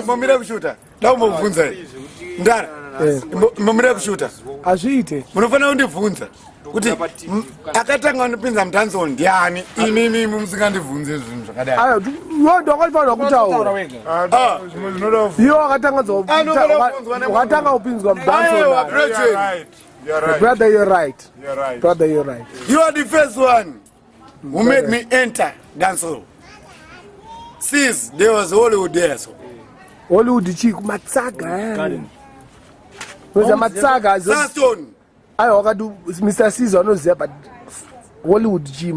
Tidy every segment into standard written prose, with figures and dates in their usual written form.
Momira kushuta. Da umobvunza. Ndara. Momira kushuta. Azviite. Munofana kundibvunza. Kuti akatanga unopinza mudanzo ndiani? Inini musingandibvunze zvinhu zvakadai. Ayo, ndo kwalifanira kutaura. Iyo akatanga wakatanga upinzwa mudanzo. Brother, you're right. Brother, you're right. You are the first one who made me enter dancehall. Since there was Hollywood there, so. Hollywood chiku matsaga. Weza matsaga. Saston. Ayo wakadu Mr. Caesar no there, but Hollywood G,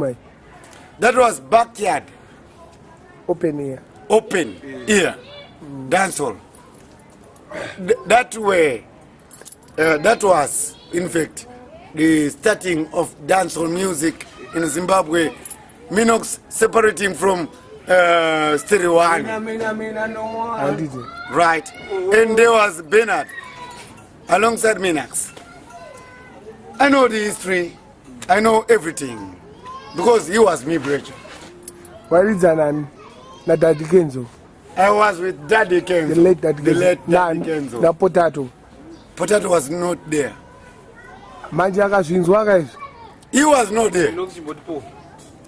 that was backyard. Open here. Open here. Dancehall. That way. That was, in fact, the starting of dancehall music in Zimbabwe. Minox separating from Stereo One. Right. And there was Bernard alongside Minax. I know the history. I know everything. Because he was me, Bridget. Where is Zanan? Na Daddy Kenzo. I was with Daddy Kenzo. The late Daddy Kenzo. The late Daddy Kenzo. Na Potato. Potato was not there. Manje akazvinzwa guys. He was not there.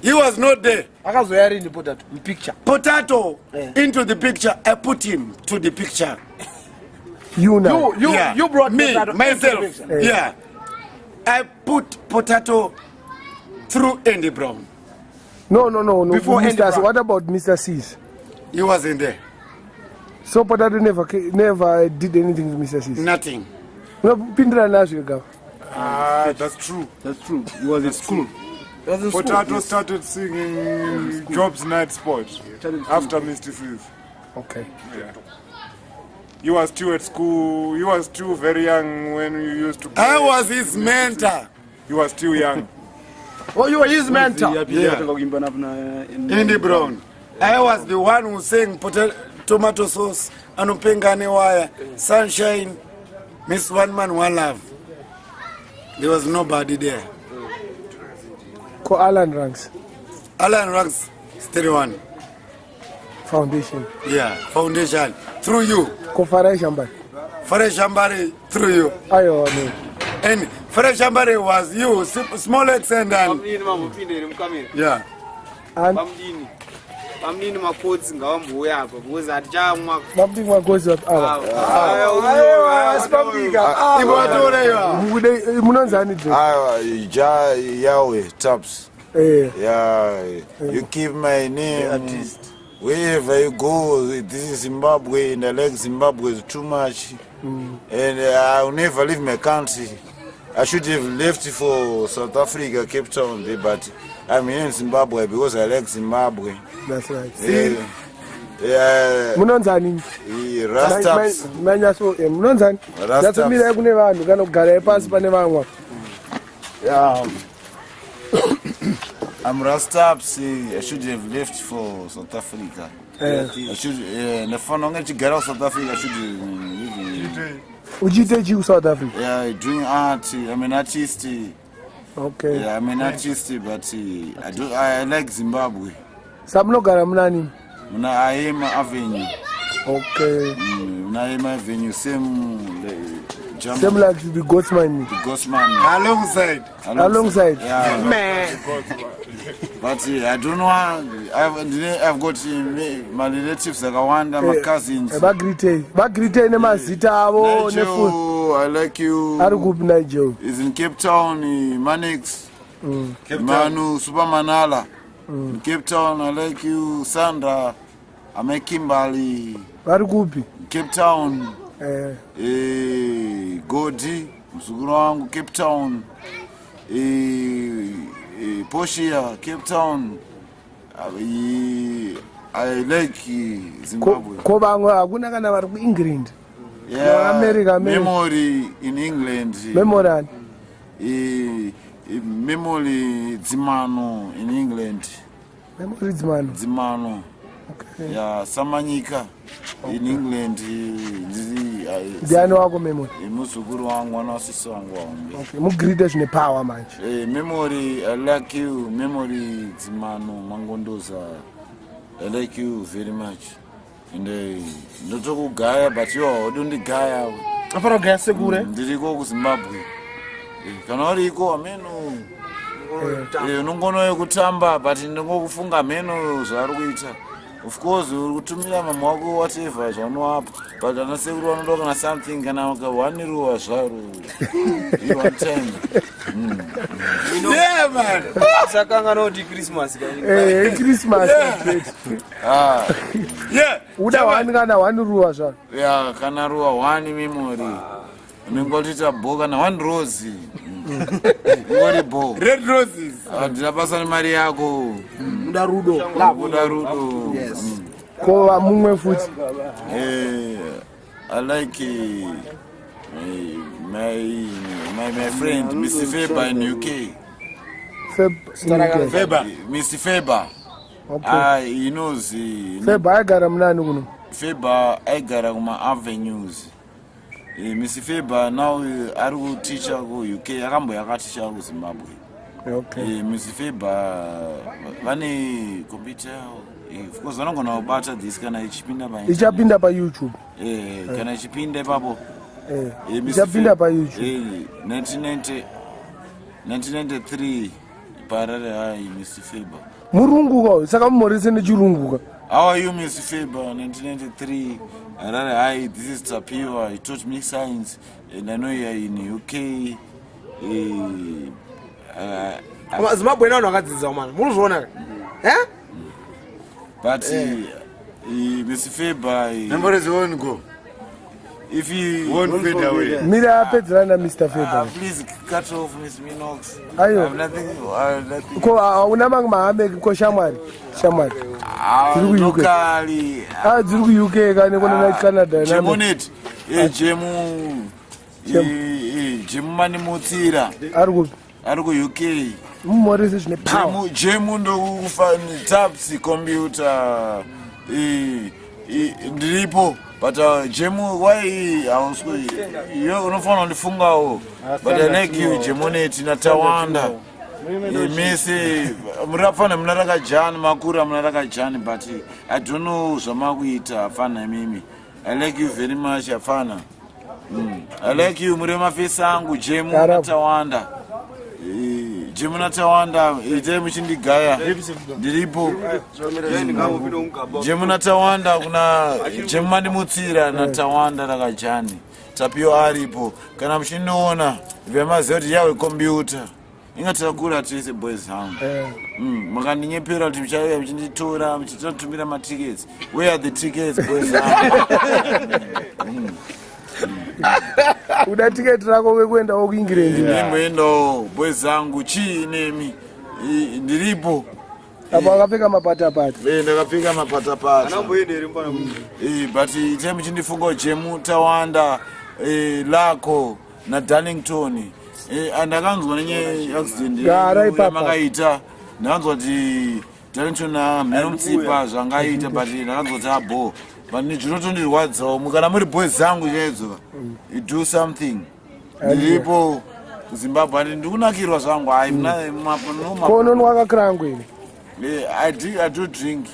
He was not there. Akazoyari in Potato in picture. Potato into the picture. I put him to the picture. You now. You brought me Potato myself. Yeah. I put Potato through Andy Brown. No. Before Mr. C, what about Mr. C's? He wasn't there. So Potato never did anything with Mr. C's? Nothing. Pindra Nashville. That's true. That's true. He was in school. Potato started singing Job's Night Sport after Mr. C's. Okay. Yeah. He was still at school. He was still very young when we used to play. I was his mentor. He was still young. Oh, you were his mentor? Yeah. Andy Brown. I was the one who sang tomato sauce, Anupengane Wire, Sunshine, Miss One Man, One Love. There was nobody there. Ko Alan Ranks. Alan Ranks, Stereo One. Foundation. Yeah, foundation. Through you. Ko Farai Shambari. Farai Shambari, through you. Ayo, no. And Farai Shambari was you, small accent and... Yeah. And? Pamnini makotsi ngawambuya apa because ajamwa Mabdi makozi wa Munonzani Yahweh Taps. Yeah, you keep my name. Wherever you go, this is Zimbabwe, and I like Zimbabwe too much. And I'll never leave my country. I should have left for South Africa, Cape Town, but I'm in Zimbabwe because I like Zimbabwe. That's right. Munonzani. Rastaps. Munonzani. That's me like never gonna go pass by never. Yeah. I'm Rastaps. I should have left for South Africa. I should. The phone on get South Africa. I should live. Would you take you South Africa? Yeah, doing art. I'm an artist. Okay. Yeah, I'm an artist, but I like Zimbabwe. Samno garamnani. I am Avenue. Okay. I am Avenue. Same like the Ghostman. The Ghostman. Alongside. Yeah. Man. But I don't know. I've got my relatives like Rwanda, my cousins. Bagrite ne mazita avo ne food. I like you. Arugup Nigel. Is in Cape Town, Manix. Manu Supermanala. In Cape Town, I like you, Sandra. I'm a Kimberly. Arugupi. Cape Town. Godi, msuguru wangu Cape Town. Poshia, Cape Town. I like Zimbabwe. Kobango hakuna kana vari ku England. Yeah, America. Memory in England. Memory. Memory Zimano in England. Memory Zimano. Okay. Yeah, Samanyika in England. Diano wako memory. Musuguru wangu wana sisi wangu. Okay, mugride zvine power manje. Memory, I like you. Memory Zimano Mangondoza. I like you very much. And ndotokugaya but you don't gaya. Afara gaya segure. Ndiriko kuZimbabwe. Kana uriko ameno. Unongono yekutamba but ndingokufunga meno zvari kuita. Of course uri kutumira mama wako whatever zvaunowapa but anasekuru vanoda kana something kana wakawaniriwa zvaro one time. Yeah, man. Sakanga no Christmas. Christmas. Yeah. Uda wani kana waniruwa zvaro. Yeah, kana ruwa one memory. Ningotita bo kana one rose. Ngori bo. Red roses. Ndinapasa nemari yako. Uda rudo. Uda rudo. Yes. Ko mumwe futi. I like my friend Mr. Faber in UK. Faber. Mr. Faber. Okay. He knows. Faber agara mnani kuno. Faber agara kuma avenues. Mr. Faber now ari kuticha ku UK yakaticha ku Zimbabwe. Okay. Mr. Faber vane computer of course vanogona kubata this kana ichipinda pa ichapinda pa YouTube. Kana ichipinda ipapo. Ichapinda pa YouTube. 1993 parare hai Mr. Faber. Murunguka saka mumorise nechirunguka. How are you, Mr. Faber? 1993. Hi, this is Tapiwa. He taught me science, and I know you are in UK. Zimbabwe now nakadziza man. Muzvona. But Mr. Faber, Number is one go. if you Won't fade away. Mira Petrana Mr. Faber. please cut off Miss Minox. Ayo. I have nothing. Ko una mahambe ko shamwari. Locally. Dziri ku UK kane kuna na Canada na. Jemonet. Jemu mani mutsira. Ari ku UK. Mumorise zvine power. Jemu ndokufana tabs computer. Ndiripo. But Jemu, why you unofana ndifungawo. But I like you Jemonet natawanda. Mese murafana munaraka jani makura munaraka jani but I don't know zvamakuita afana mimi. I like you very much afana. I like you murema face angu Jemu natawanda. Jemu natawanda ite muchindigaya ndiripo. Jemu natawanda kuna Jemu mani mutsira natawanda rakajani. Tapio aripo kana muchinoona vemazoti yawe computer. Ingatakura tese boys hangu. Makaninyepera kuti muchauya muchinditora muchitotumira matickets. Where are the tickets boys hangu? Uda ticket rako kwenda ku England. Ndimboendo boys hangu chiinemi. Ndiripo. Apo akapfeka mapatapata. Ndakapfeka mapatapata. Anomboenderi mbana but ite muchindifunga Jemu tawanda lako na Darlington. Andakanzwa nenye accident yamakaita ndakanzwa kuti Darlington mhero mutsipa zvangaita but ndakanzwa kuti abo but zvinotondirwadzawo mukana muri boys zangu chaizvo you do something ndiripo kuZimbabwe andi ndikunakirwa zvangu hai kono wakakrangu ine I do drink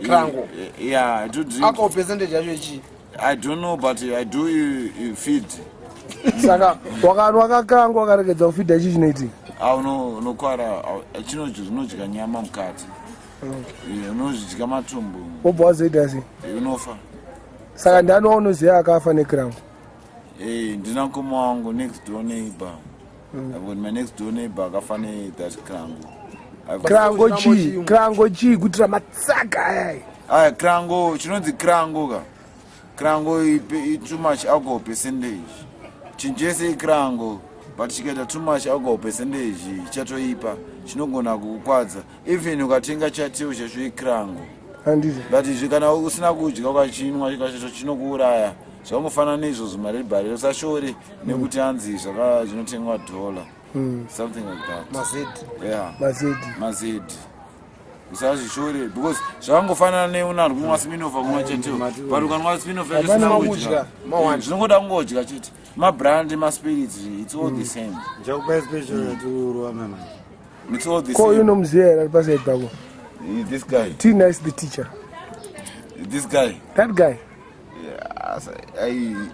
Krango. Yeah, I do drink. Ako percentage yacho ichi. I don't know but I do feed. Saka wakakrangu wakarekedza kufidha ichi chinoitika. Unokwara chinodya nyama mukati. Unodya matumbu. Wobva wazoita sei? Unofa. Saka ndani waunoziva akafa nekrangu. Ndina mukoma wangu next door neighbor. I've got my next door neighbor akafa that krango. Krango chi kutira matsaka ayai. Krango chinonzi krango ka. Krango too much alcohol percentage. Chinjese krango but chikaita too much alcohol percentage chatoipa chinogona kukwadza even ukatenga chateo chacho ikrango handizvo but zvikana usina kudya ukachinwa chikacho chinokuuraya zvamufana neizvo zvimarebhari usashore nekuti anzi zvaka zvinotengwa $, something like that. Mazedi usazvishore because zvakangofanana neunarwo kumwa Smirnoff kumwa cheteo but ukanwa Smirnoff yacho zvinongoda kungodya chete mabrand maspirits it's all the same. Njakupa special to Rwamama. It's all the ko same. unomziva ari paside pako This guy. T-Nice the teacher. This guy. That guy.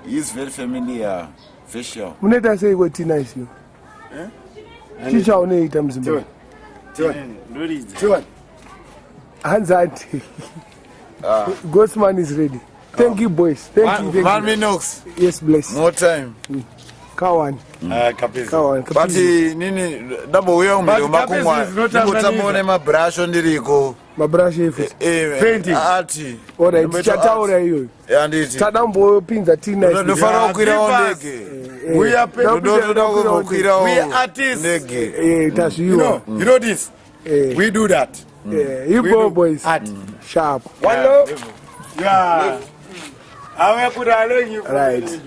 He's very familiar. Facial. Muneta say go T-Nice you. Teacher uneita mzimba. Tiwan. Hanzanti. Ghostman is ready. Thank you, boys. Thank you. Man Minox. Yes, bless. More time. Kawan. Kawan. But nini double we on the makumwa. Nimutamone mabrusho ndiriko. Mabrusho ife. Painting. Ati. Ora chataura hiyo. Anditi. Tadambo pinza T-Nice. No fara kwira ondege. We are No kwira we are artists. ndege. That's you. You know this. We do that. You boys. Art. Sharp. One love. Yeah. I will put a leg. Right.